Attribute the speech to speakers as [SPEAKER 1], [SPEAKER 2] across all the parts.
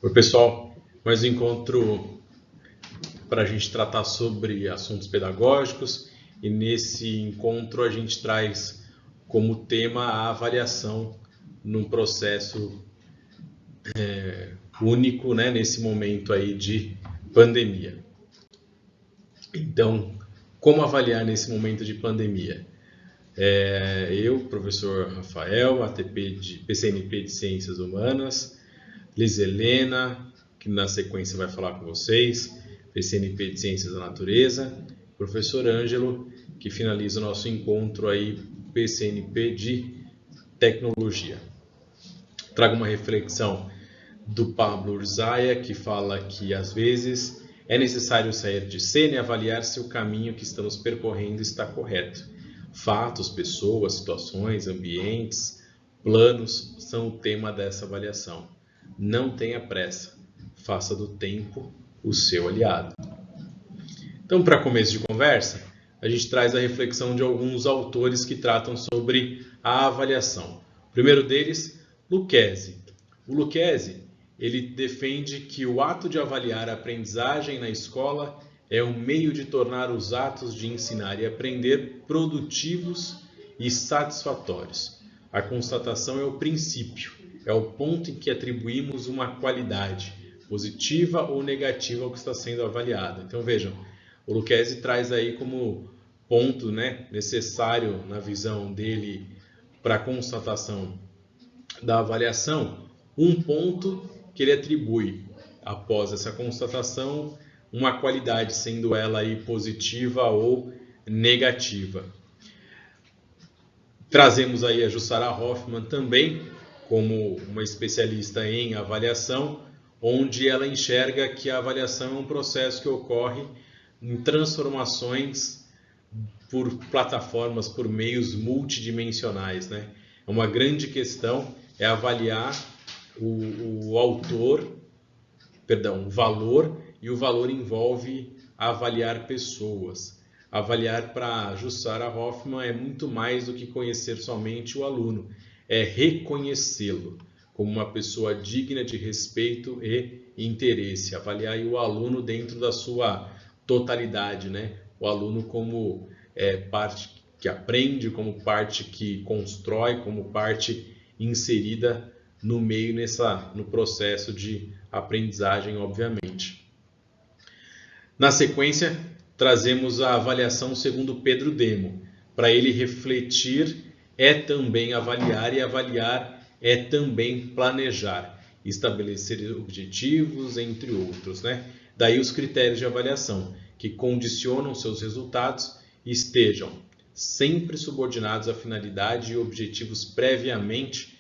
[SPEAKER 1] Oi, pessoal, mais um encontro para a gente tratar sobre assuntos pedagógicos e nesse encontro a gente traz como tema a avaliação num processo único, né, nesse momento aí de pandemia. Então, como avaliar nesse momento de pandemia? Eu, professor Rafael, PCNP de Ciências Humanas, Liz Helena, que na sequência vai falar com vocês, PCNP de Ciências da Natureza, professor Ângelo, que finaliza o nosso encontro aí, PCNP de Tecnologia. Trago uma reflexão do Pablo Urzaya, que fala que às vezes é necessário sair de cena e avaliar se o caminho que estamos percorrendo está correto. Fatos, pessoas, situações, ambientes, planos são o tema dessa avaliação. Não tenha pressa, faça do tempo o seu aliado. Então, para começo de conversa, a gente traz a reflexão de alguns autores que tratam sobre a avaliação. O primeiro deles, Lucchesi. O Lucchesi, ele defende que o ato de avaliar a aprendizagem na escola é um meio de tornar os atos de ensinar e aprender produtivos e satisfatórios. A constatação é o princípio, é o ponto em que atribuímos uma qualidade, positiva ou negativa ao que está sendo avaliado. Então vejam, o Lucchesi traz aí como ponto, né, necessário na visão dele para a constatação da avaliação, um ponto que ele atribui após essa constatação uma qualidade, sendo ela aí positiva ou negativa. Trazemos aí a Jussara Hoffmann também como uma especialista em avaliação, onde ela enxerga que a avaliação é um processo que ocorre em transformações por plataformas, por meios multidimensionais, né? Uma grande questão é avaliar o valor, e o valor envolve avaliar pessoas. Avaliar para Jussara Hoffmann é muito mais do que conhecer somente o aluno, é reconhecê-lo como uma pessoa digna de respeito e interesse. Avaliar o aluno dentro da sua totalidade, né? O aluno como parte que aprende, como parte que constrói, como parte inserida no meio no processo de aprendizagem, obviamente. Na sequência, trazemos a avaliação segundo Pedro Demo. Para ele, refletir é também avaliar e avaliar é também planejar, estabelecer objetivos, entre outros, né? Daí os critérios de avaliação, que condicionam seus resultados e estejam sempre subordinados à finalidade e objetivos previamente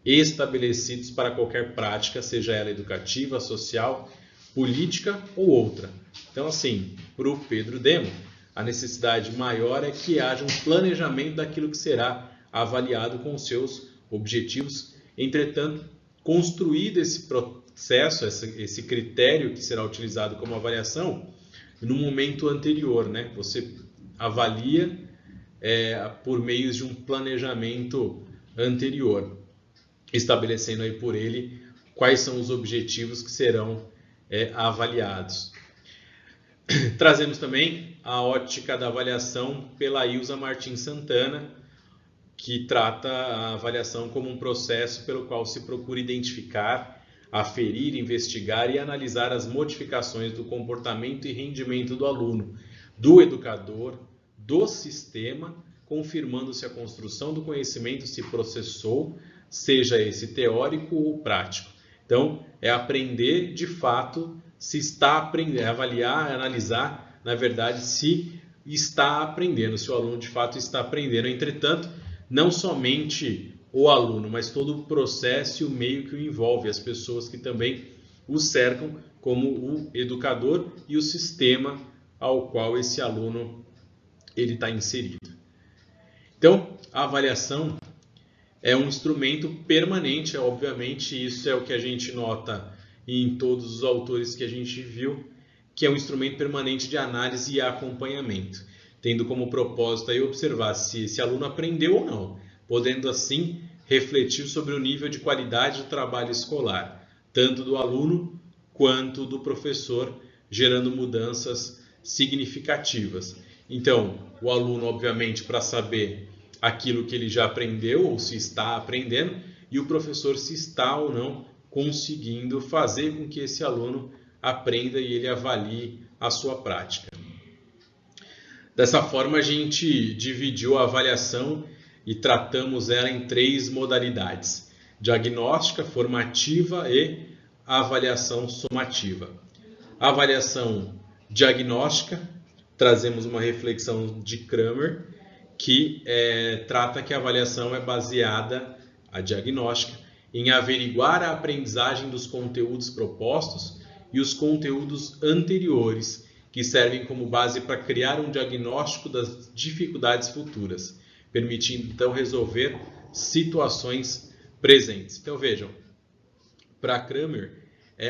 [SPEAKER 1] estabelecidos para qualquer prática, seja ela educativa, social, política ou outra. Então, assim, para o Pedro Demo, a necessidade maior é que haja um planejamento daquilo que será avaliado com seus objetivos. Entretanto, construído esse processo, esse critério que será utilizado como avaliação, no momento anterior, né? Você avalia por meios de um planejamento anterior, estabelecendo aí por ele quais são os objetivos que serão avaliados. Trazemos também a ótica da avaliação pela Ilza Martins Santana, que trata a avaliação como um processo pelo qual se procura identificar, aferir, investigar e analisar as modificações do comportamento e rendimento do aluno, do educador, do sistema, confirmando se a construção do conhecimento se processou, seja esse teórico ou prático. Então, é aprender de fato se está aprendendo, é avaliar, analisar, na verdade, se está aprendendo, se o aluno de fato está aprendendo. Entretanto, não somente o aluno, mas todo o processo e o meio que o envolve, as pessoas que também o cercam, como o educador e o sistema ao qual esse aluno ele está inserido. Então, a avaliação é um instrumento permanente, obviamente, isso é o que a gente nota em todos os autores que a gente viu, que é um instrumento permanente de análise e acompanhamento, tendo como propósito aí observar se esse aluno aprendeu ou não, podendo assim refletir sobre o nível de qualidade do trabalho escolar, tanto do aluno quanto do professor, gerando mudanças significativas. Então, o aluno, obviamente, para saber aquilo que ele já aprendeu ou se está aprendendo, e o professor se está ou não conseguindo fazer com que esse aluno aprenda e ele avalie a sua prática. Dessa forma, a gente dividiu a avaliação e tratamos ela em 3 modalidades: diagnóstica, formativa e avaliação somativa. A avaliação diagnóstica, trazemos uma reflexão de Kramer, que trata que a avaliação é baseada, a diagnóstica, em averiguar a aprendizagem dos conteúdos propostos e os conteúdos anteriores, que servem como base para criar um diagnóstico das dificuldades futuras, permitindo então resolver situações presentes. Então vejam, para Kramer,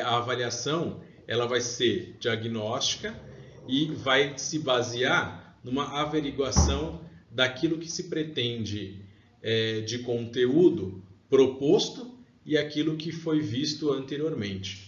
[SPEAKER 1] a avaliação ela vai ser diagnóstica e vai se basear numa averiguação daquilo que se pretende de conteúdo proposto e aquilo que foi visto anteriormente.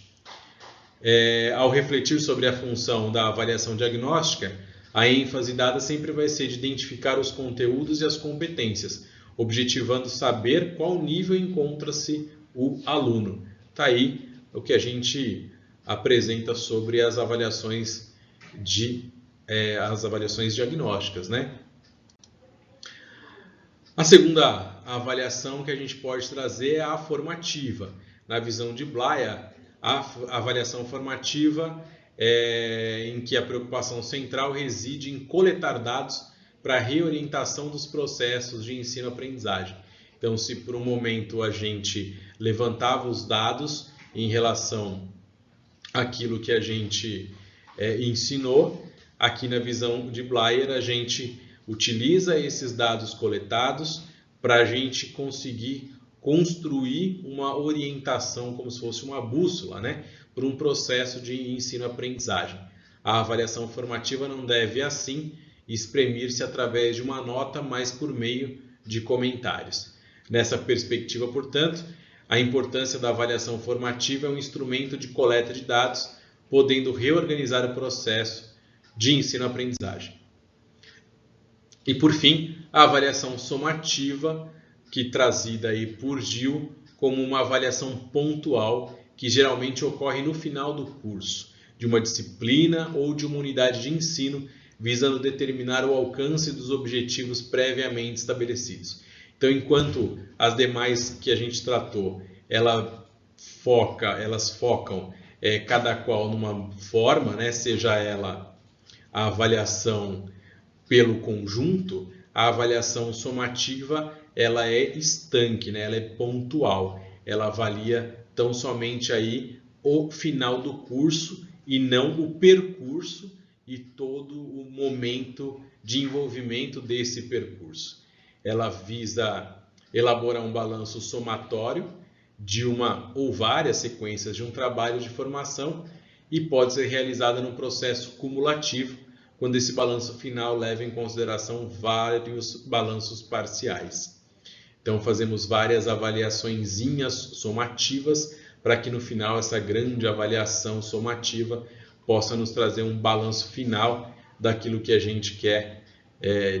[SPEAKER 1] Ao refletir sobre a função da avaliação diagnóstica, a ênfase dada sempre vai ser de identificar os conteúdos e as competências, objetivando saber qual nível encontra-se o aluno. Está aí o que a gente apresenta sobre as avaliações diagnósticas, né? A segunda avaliação que a gente pode trazer é a formativa. Na visão de Blaia, a avaliação formativa em que a preocupação central reside em coletar dados para a reorientação dos processos de ensino-aprendizagem. Então, se por um momento a gente levantava os dados em relação àquilo que a gente ensinou, aqui na visão de Blair a gente utiliza esses dados coletados para a gente conseguir construir uma orientação, como se fosse uma bússola, né, para um processo de ensino-aprendizagem. A avaliação formativa não deve, assim, exprimir-se através de uma nota, mas por meio de comentários. Nessa perspectiva, portanto, a importância da avaliação formativa é um instrumento de coleta de dados, podendo reorganizar o processo de ensino-aprendizagem. E, por fim, a avaliação somativa, que trazida aí por Gil como uma avaliação pontual, que geralmente ocorre no final do curso, de uma disciplina ou de uma unidade de ensino, visando determinar o alcance dos objetivos previamente estabelecidos. Então, enquanto as demais que a gente tratou, elas focam cada qual numa forma, né, seja ela a avaliação pelo conjunto, a avaliação somativa ela é estanque, né, ela é pontual, ela avalia tão somente aí o final do curso e não o percurso e todo o momento de envolvimento desse percurso. Ela visa elaborar um balanço somatório de uma ou várias sequências de um trabalho de formação e pode ser realizada num processo cumulativo, quando esse balanço final leva em consideração vários balanços parciais. Então, fazemos várias avaliaçõezinhas somativas para que no final essa grande avaliação somativa possa nos trazer um balanço final daquilo que a gente quer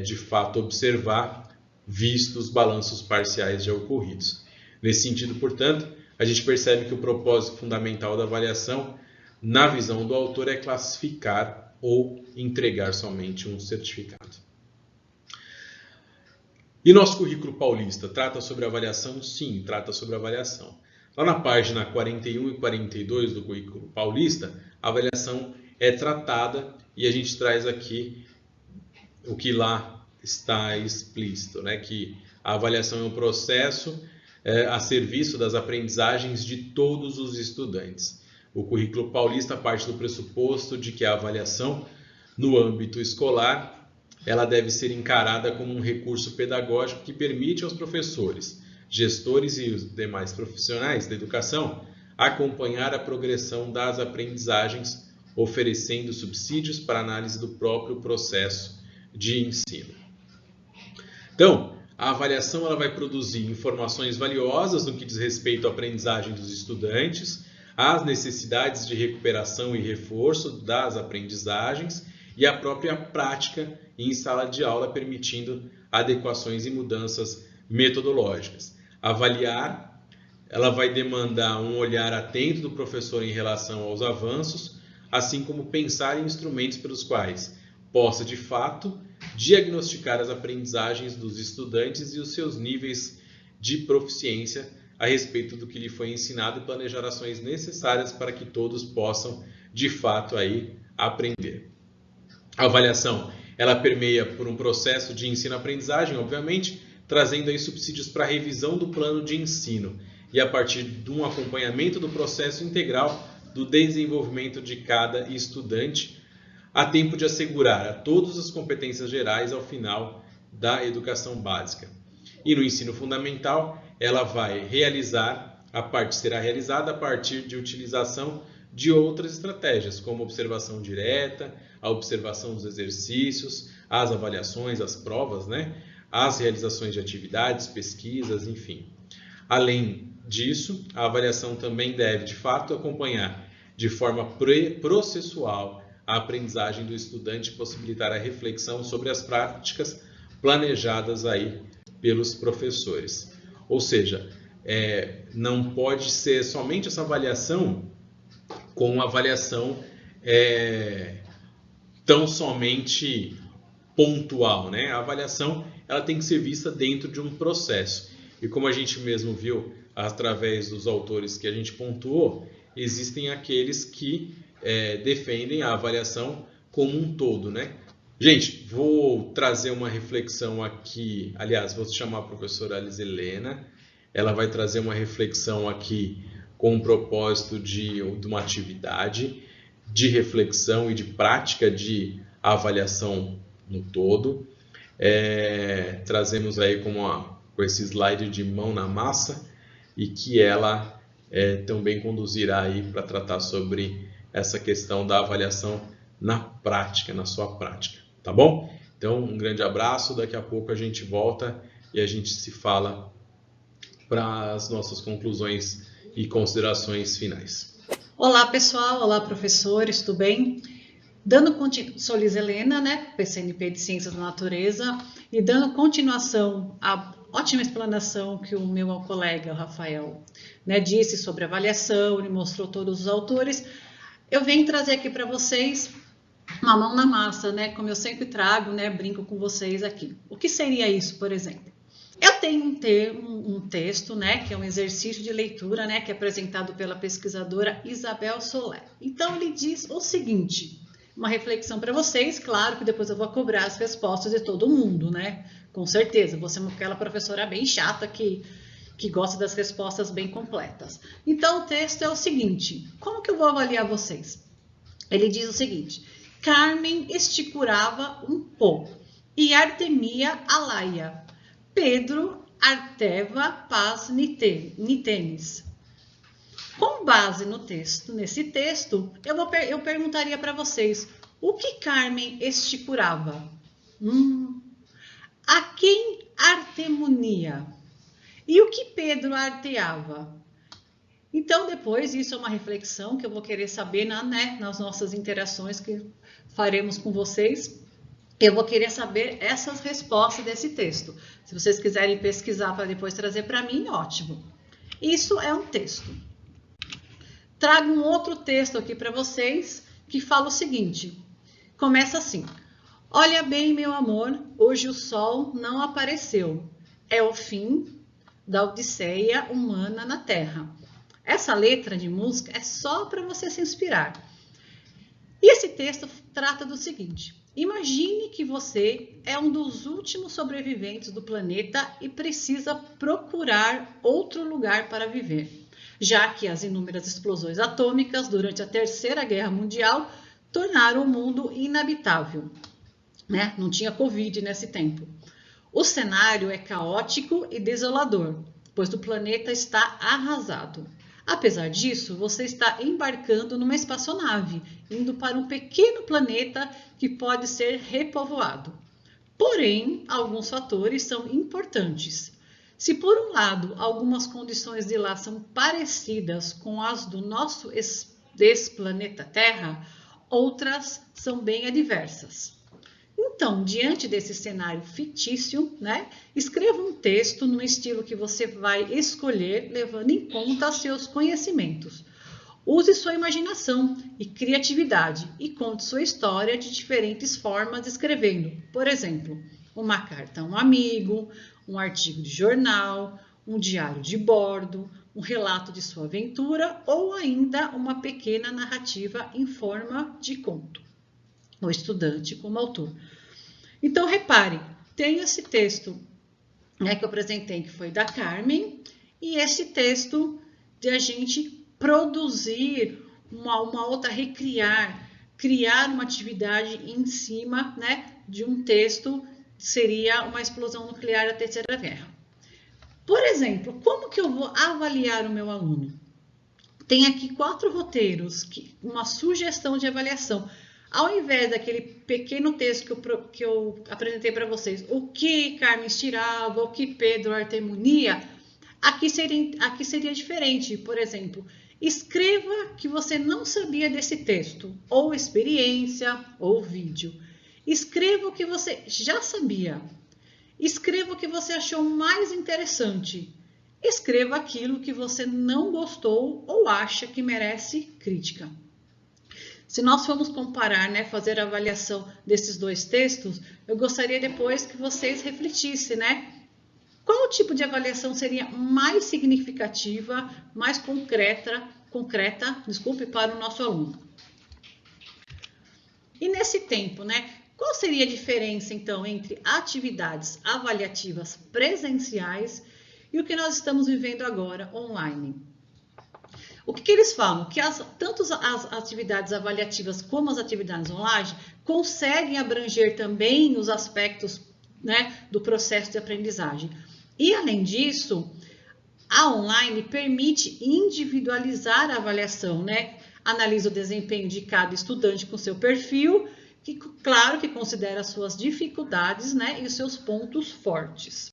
[SPEAKER 1] de fato observar, visto os balanços parciais já ocorridos. Nesse sentido, portanto, a gente percebe que o propósito fundamental da avaliação, na visão do autor, é classificar ou entregar somente um certificado. E nosso currículo paulista trata sobre avaliação? Sim, trata sobre avaliação. Lá na página 41 e 42 do currículo paulista, a avaliação é tratada e a gente traz aqui o que lá está explícito, né? Que a avaliação é um processo a serviço das aprendizagens de todos os estudantes. O currículo paulista parte do pressuposto de que a avaliação, no âmbito escolar, ela deve ser encarada como um recurso pedagógico que permite aos professores, gestores e os demais profissionais da educação acompanhar a progressão das aprendizagens, oferecendo subsídios para análise do próprio processo de ensino. Então, a avaliação ela vai produzir informações valiosas no que diz respeito à aprendizagem dos estudantes, as necessidades de recuperação e reforço das aprendizagens e a própria prática em sala de aula, permitindo adequações e mudanças metodológicas. Avaliar, ela vai demandar um olhar atento do professor em relação aos avanços, assim como pensar em instrumentos pelos quais possa, de fato, diagnosticar as aprendizagens dos estudantes e os seus níveis de proficiência a respeito do que lhe foi ensinado e planejar ações necessárias para que todos possam, de fato, aí aprender. A avaliação, ela permeia por um processo de ensino-aprendizagem, obviamente, trazendo aí subsídios para a revisão do plano de ensino e a partir de um acompanhamento do processo integral do desenvolvimento de cada estudante, a tempo de assegurar a todos as competências gerais ao final da educação básica. E no ensino fundamental, ela será realizada a partir de utilização de outras estratégias, como observação direta, a observação dos exercícios, as avaliações, as provas, as realizações de atividades, pesquisas, enfim. Além disso, a avaliação também deve, de fato, acompanhar de forma processual a aprendizagem do estudante e possibilitar a reflexão sobre as práticas planejadas aí pelos professores. Ou seja, não pode ser somente essa avaliação com uma avaliação tão somente pontual, A avaliação ela tem que ser vista dentro de um processo. E como a gente mesmo viu através dos autores que a gente pontuou, existem aqueles que defendem a avaliação como um todo, Gente, vou trazer uma reflexão aqui, aliás, vou chamar a professora Alice Helena, ela vai trazer uma reflexão aqui com o propósito de uma atividade de reflexão e de prática de avaliação no todo. Trazemos aí com esse slide de mão na massa e que ela também conduzirá aí para tratar sobre essa questão da avaliação na prática, na sua prática, tá bom? Então, um grande abraço, daqui a pouco a gente volta e a gente se fala para as nossas conclusões e considerações finais.
[SPEAKER 2] Olá pessoal, olá professores, tudo bem? Sou Liz Helena, PCNP de Ciências da Natureza, e dando continuação à ótima explanação que o meu colega, o Rafael, disse sobre avaliação, ele mostrou todos os autores, eu venho trazer aqui para vocês uma mão na massa, como eu sempre trago, brinco com vocês aqui. O que seria isso, por exemplo? Eu tenho um texto, que é um exercício de leitura, que é apresentado pela pesquisadora Isabel Soler. Então, ele diz o seguinte, uma reflexão para vocês, claro que depois eu vou cobrar as respostas de todo mundo, Com certeza, você é aquela professora bem chata que gosta das respostas bem completas. Então, o texto é o seguinte, como que eu vou avaliar vocês? Ele diz o seguinte, Carmen esticurava um pouco e Artemia alaia. Pedro arteva paz nitenis. Com base no texto, nesse texto, eu perguntaria para vocês, o que Carmen esticurava? A quem artemonia? E o que Pedro arteava? Então, depois, isso é uma reflexão que eu vou querer saber nas nossas interações que faremos com vocês. Eu vou querer saber essas respostas desse texto. Se vocês quiserem pesquisar para depois trazer para mim, ótimo. Isso é um texto. Trago um outro texto aqui para vocês que fala o seguinte. Começa assim. Olha bem, meu amor, hoje o sol não apareceu. É o fim da odisseia humana na Terra. Essa letra de música é só para você se inspirar. E esse texto trata do seguinte. Imagine que você é um dos últimos sobreviventes do planeta e precisa procurar outro lugar para viver, já que as inúmeras explosões atômicas durante a Terceira Guerra Mundial tornaram o mundo inabitável. Não tinha Covid nesse tempo. O cenário é caótico e desolador, pois o planeta está arrasado. Apesar disso, você está embarcando numa espaçonave, indo para um pequeno planeta que pode ser repovoado. Porém, alguns fatores são importantes. Se por um lado algumas condições de lá são parecidas com as do nosso planeta Terra, outras são bem adversas. Então, diante desse cenário fictício, né, escreva um texto no estilo que você vai escolher, levando em conta seus conhecimentos. Use sua imaginação e criatividade e conte sua história de diferentes formas, escrevendo, por exemplo, uma carta a um amigo, um artigo de jornal, um diário de bordo, um relato de sua aventura ou ainda uma pequena narrativa em forma de conto. O estudante como autor. Então, repare, tem esse texto, né, que eu apresentei, que foi da Carmen, e esse texto de a gente produzir uma outra, criar uma atividade em cima, né, de um texto que seria uma explosão nuclear da Terceira Guerra. Por exemplo, como que eu vou avaliar o meu aluno? Tem aqui 4 roteiros, uma sugestão de avaliação. Ao invés daquele pequeno texto que eu apresentei para vocês, o que Carmen estirava, o que Pedro artemonia, aqui seria diferente. Por exemplo, escreva que você não sabia desse texto, ou experiência, ou vídeo. Escreva o que você já sabia. Escreva o que você achou mais interessante. Escreva aquilo que você não gostou ou acha que merece crítica. Se nós formos comparar, né, fazer a avaliação desses 2 textos, eu gostaria depois que vocês refletissem, né? Qual tipo de avaliação seria mais significativa, mais concreta, para o nosso aluno? E nesse tempo, né? Qual seria a diferença, então, entre atividades avaliativas presenciais e o que nós estamos vivendo agora, online? O que eles falam? Que tanto as atividades avaliativas como as atividades online conseguem abranger também os aspectos, né, do processo de aprendizagem. E, além disso, a online permite individualizar a avaliação, né? Analisa o desempenho de cada estudante com seu perfil, que, claro, que considera as suas dificuldades, né, e os seus pontos fortes.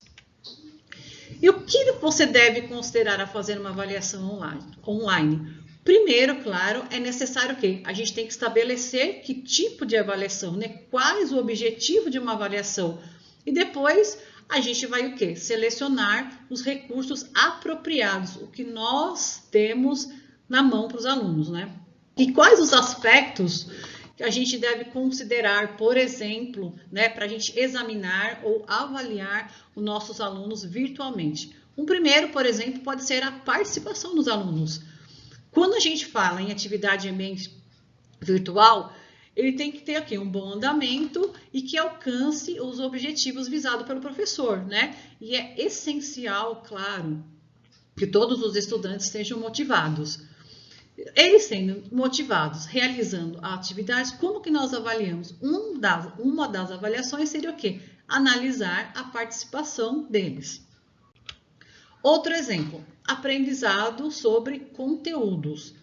[SPEAKER 2] E o que você deve considerar a fazer uma avaliação online? Primeiro, claro, é necessário que a gente tem que estabelecer que tipo de avaliação, né? Quais o objetivo de uma avaliação. E depois a gente vai o quê? Selecionar os recursos apropriados, o que nós temos na mão para os alunos, né? E quais os aspectos que a gente deve considerar, por exemplo, né, para a gente examinar ou avaliar os nossos alunos virtualmente. Um primeiro, por exemplo, pode ser a participação dos alunos. Quando a gente fala em atividade em ambiente virtual, ele tem que ter aqui um bom andamento e que alcance os objetivos visados pelo professor, né? E é essencial, claro, que todos os estudantes estejam motivados. Eles sendo motivados, realizando a atividade, como que nós avaliamos? Uma das avaliações seria o quê? Analisar a participação deles. Outro exemplo, aprendizado sobre conteúdos.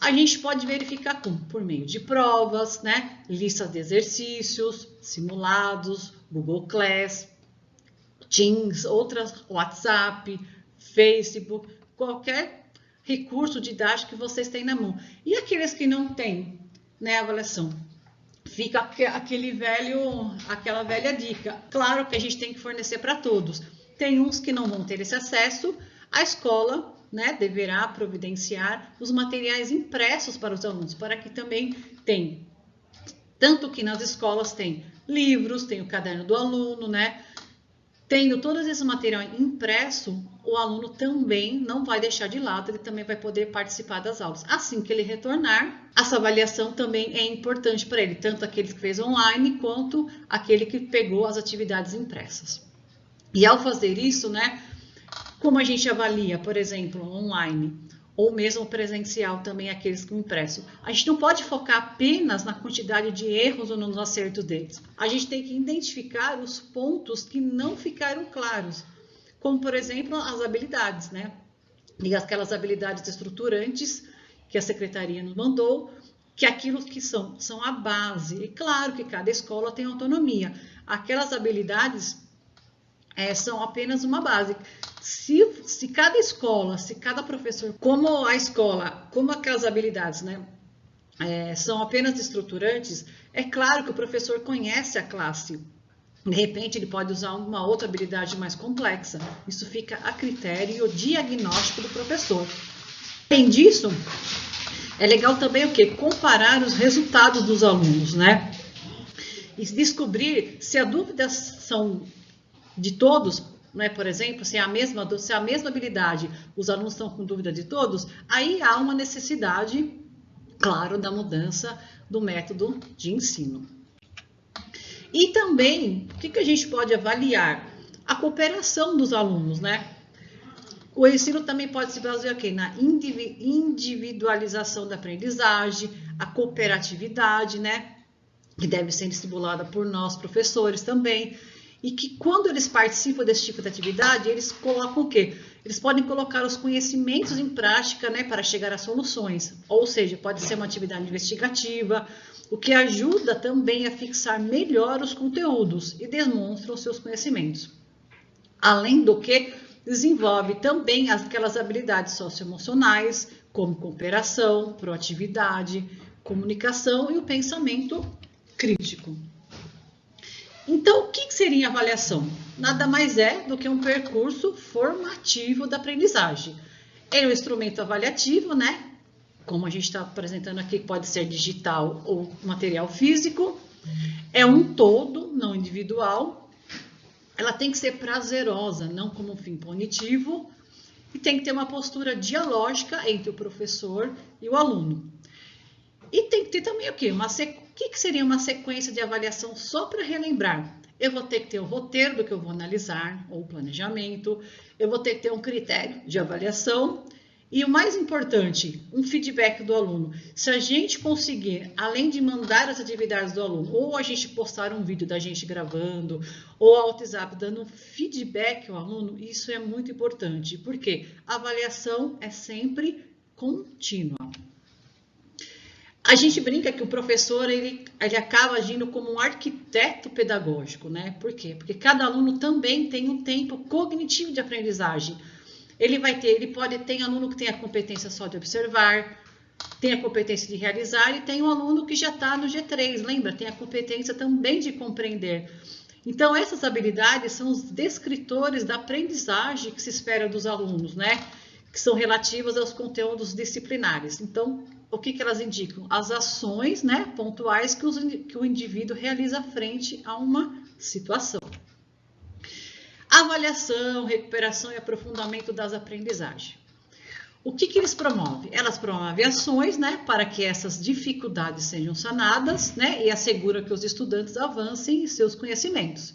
[SPEAKER 2] A gente pode verificar por meio de provas, né? Listas de exercícios, simulados, Google Class, Teams, WhatsApp, Facebook, qualquer recurso didático que vocês têm na mão. E aqueles que não têm, né, avaliação? Fica aquela velha dica. Claro que a gente tem que fornecer para todos. Tem uns que não vão ter esse acesso. A escola, né, deverá providenciar os materiais impressos para os alunos, para que também tem, tanto que nas escolas tem livros, tem o caderno do aluno, né? Tendo todos esses materiais impressos, o aluno também não vai deixar de lado, ele também vai poder participar das aulas. Assim que ele retornar, essa avaliação também é importante para ele, tanto aquele que fez online, quanto aquele que pegou as atividades impressas. E ao fazer isso, né, como a gente avalia, por exemplo, online, ou mesmo presencial também aqueles que impresso. A gente não pode focar apenas na quantidade de erros ou nos acertos deles. A gente tem que identificar os pontos que não ficaram claros, como, por exemplo, as habilidades, né? E aquelas habilidades estruturantes que a secretaria nos mandou, que aquilo que são a base. E claro que cada escola tem autonomia. Aquelas habilidades são apenas uma base. Se cada escola, se cada professor, como a escola, como aquelas habilidades, né, são apenas estruturantes, é claro que o professor conhece a classe. De repente, ele pode usar uma outra habilidade mais complexa. Isso fica a critério e o diagnóstico do professor. Além disso, é legal também o quê? Comparar os resultados dos alunos, né? E descobrir se as dúvidas são de todos, né? Por exemplo, se é a mesma habilidade, os alunos estão com dúvida de todos, aí há uma necessidade, claro, da mudança do método de ensino. E também, o que a gente pode avaliar? A cooperação dos alunos, né? O ensino também pode se basear aqui na individualização da aprendizagem, a cooperatividade, né? Que deve ser estimulada por nós, professores também. E que quando eles participam desse tipo de atividade, eles colocam o quê? Eles podem colocar os conhecimentos em prática, né? Para chegar a soluções. Ou seja, pode ser uma atividade investigativa, o que ajuda também a fixar melhor os conteúdos e demonstra os seus conhecimentos. Além do que, desenvolve também aquelas habilidades socioemocionais, como cooperação, proatividade, comunicação e o pensamento crítico. Então, o que seria avaliação? Nada mais é do que um percurso formativo da aprendizagem. É um instrumento avaliativo, né? Como a gente está apresentando aqui, pode ser digital ou material físico. É um todo, não individual. Ela tem que ser prazerosa, não como um fim punitivo. E tem que ter uma postura dialógica entre o professor e o aluno. E tem que ter também o quê? O que seria uma sequência de avaliação só para relembrar? Eu vou ter que ter o roteiro do que eu vou analisar, ou o planejamento. Eu vou ter que ter um critério de avaliação. E o mais importante, um feedback do aluno. Se a gente conseguir, além de mandar as atividades do aluno, ou a gente postar um vídeo da gente gravando, ou ao WhatsApp dando um feedback ao aluno, isso é muito importante. Porque a avaliação é sempre contínua. A gente brinca que o professor ele acaba agindo como um arquiteto pedagógico, né? Por quê? Porque cada aluno também tem um tempo cognitivo de aprendizagem. Tem aluno que tem a competência só de observar, tem a competência de realizar e tem um aluno que já está no G3, lembra? Tem a competência também de compreender. Então, essas habilidades são os descritores da aprendizagem que se espera dos alunos, né? Que são relativas aos conteúdos disciplinares. Então, o que elas indicam? As ações, né, pontuais que o indivíduo realiza frente a uma situação. Avaliação, recuperação e aprofundamento das aprendizagens. O que eles promovem? Elas promovem ações, né, para que essas dificuldades sejam sanadas, né, e asseguram que os estudantes avancem em seus conhecimentos.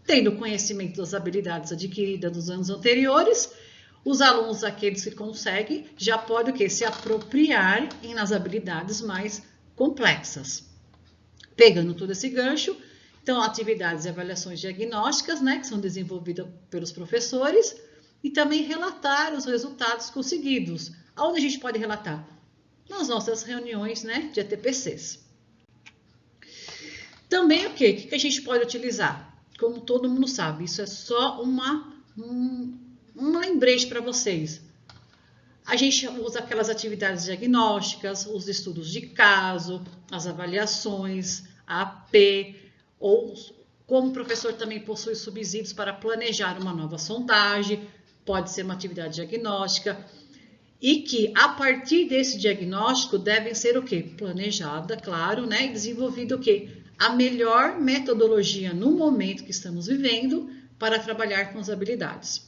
[SPEAKER 2] Tendo conhecimento das habilidades adquiridas nos anos anteriores, os alunos, aqueles que conseguem, já podem o quê? Se apropriar nas habilidades mais complexas. Pegando todo esse gancho, então, atividades e avaliações diagnósticas, né, que são desenvolvidas pelos professores, e também relatar os resultados conseguidos. Aonde a gente pode relatar? Nas nossas reuniões, né, de ATPCs. Também o quê? O que a gente pode utilizar? Como todo mundo sabe, isso é só um lembrete para vocês. A gente usa aquelas atividades diagnósticas, os estudos de caso, as avaliações, a AP, ou como o professor também possui subsídios para planejar uma nova sondagem, pode ser uma atividade diagnóstica, e que a partir desse diagnóstico devem ser o quê? Planejada, claro, né? E desenvolvido o quê? A melhor metodologia no momento que estamos vivendo para trabalhar com as habilidades.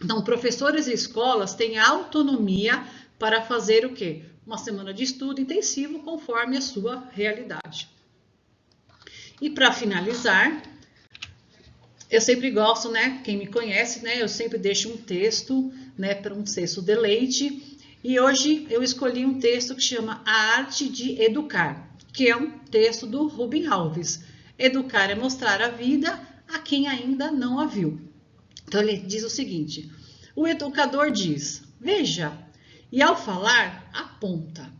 [SPEAKER 2] Então, professores e escolas têm autonomia para fazer o quê? Uma semana de estudo intensivo conforme a sua realidade. E para finalizar, eu sempre gosto, né? Quem me conhece, né? Eu sempre deixo um texto, né? Para um cesto de leite. E hoje eu escolhi um texto que chama A Arte de Educar, que é um texto do Rubem Alves. Educar é mostrar a vida a quem ainda não a viu. Então ele diz o seguinte: o educador diz, veja, e ao falar, aponta.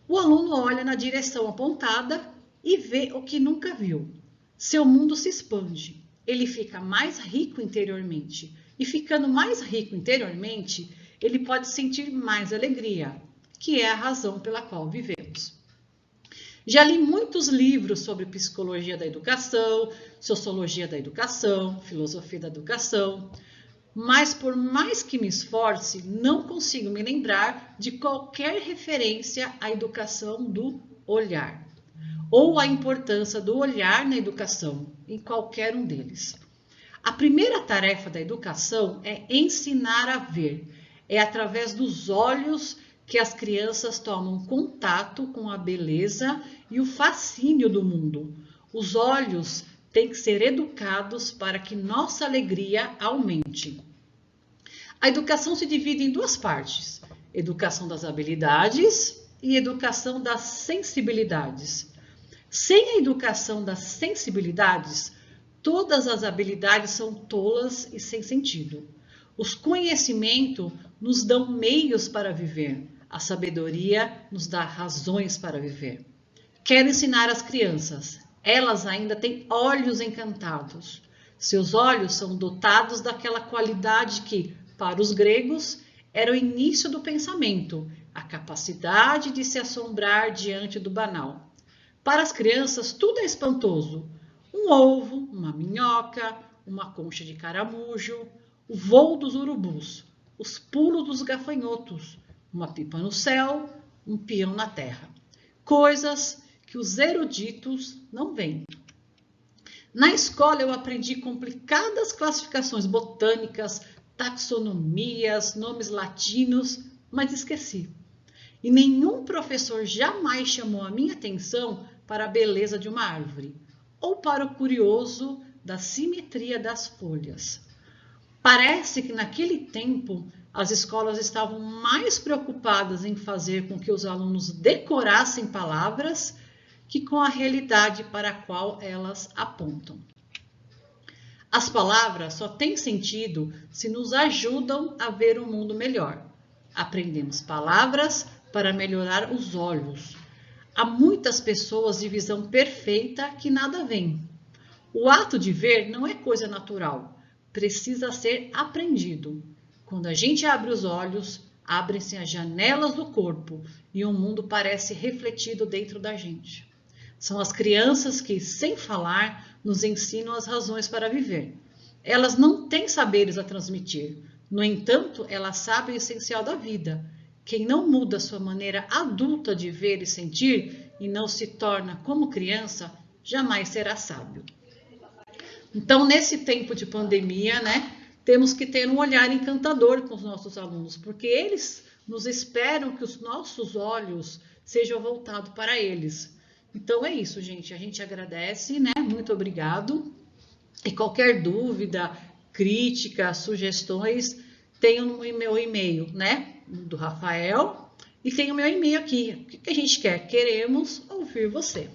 [SPEAKER 2] O aluno olha na direção apontada e vê o que nunca viu. Seu mundo se expande. ele fica mais rico interiormente. E ficando mais rico interiormente, ele pode sentir mais alegria, que é a razão pela qual vivemos. Já li muitos livros sobre psicologia da educação, sociologia da educação, filosofia da educação, mas por mais que me esforce, não consigo me lembrar de qualquer referência à educação do olhar, ou a importância do olhar na educação, em qualquer um deles. A primeira tarefa da educação é ensinar a ver. É através dos olhos que as crianças tomam contato com a beleza e o fascínio do mundo. Os olhos têm que ser educados para que nossa alegria aumente. A educação se divide em duas partes: educação das habilidades e educação das sensibilidades. Sem a educação das sensibilidades, todas as habilidades são tolas e sem sentido. Os conhecimentos nos dão meios para viver. A sabedoria nos dá razões para viver. Quero ensinar as crianças. Elas ainda têm olhos encantados. Seus olhos são dotados daquela qualidade que, para os gregos, era o início do pensamento, a capacidade de se assombrar diante do banal. Para as crianças, tudo é espantoso. Um ovo, uma minhoca, uma concha de caramujo, o voo dos urubus, os pulos dos gafanhotos, uma pipa no céu, um peão na terra. Coisas que os eruditos não veem. Na escola eu aprendi complicadas classificações botânicas, taxonomias, nomes latinos, mas esqueci. E nenhum professor jamais chamou a minha atenção para a beleza de uma árvore, ou para o curioso da simetria das folhas. Parece que naquele tempo as escolas estavam mais preocupadas em fazer com que os alunos decorassem palavras que com a realidade para a qual elas apontam. As palavras só têm sentido se nos ajudam a ver o mundo melhor. Aprendemos palavras para melhorar os olhos. Há muitas pessoas de visão perfeita que nada veem. O ato de ver não é coisa natural, precisa ser aprendido. Quando a gente abre os olhos, abrem-se as janelas do corpo e o mundo parece refletido dentro da gente. São as crianças que, sem falar, nos ensinam as razões para viver. Elas não têm saberes a transmitir, no entanto, elas sabem o essencial da vida. Quem não muda sua maneira adulta de ver e sentir e não se torna como criança, jamais será sábio. Então, nesse tempo de pandemia, temos que ter um olhar encantador com os nossos alunos, porque eles nos esperam que os nossos olhos sejam voltados para eles. Então, é isso, gente. A gente agradece, Muito obrigado. E qualquer dúvida, crítica, sugestões, tem o meu e-mail, do Rafael, e tem o meu e-mail aqui. O que a gente quer? Queremos ouvir você.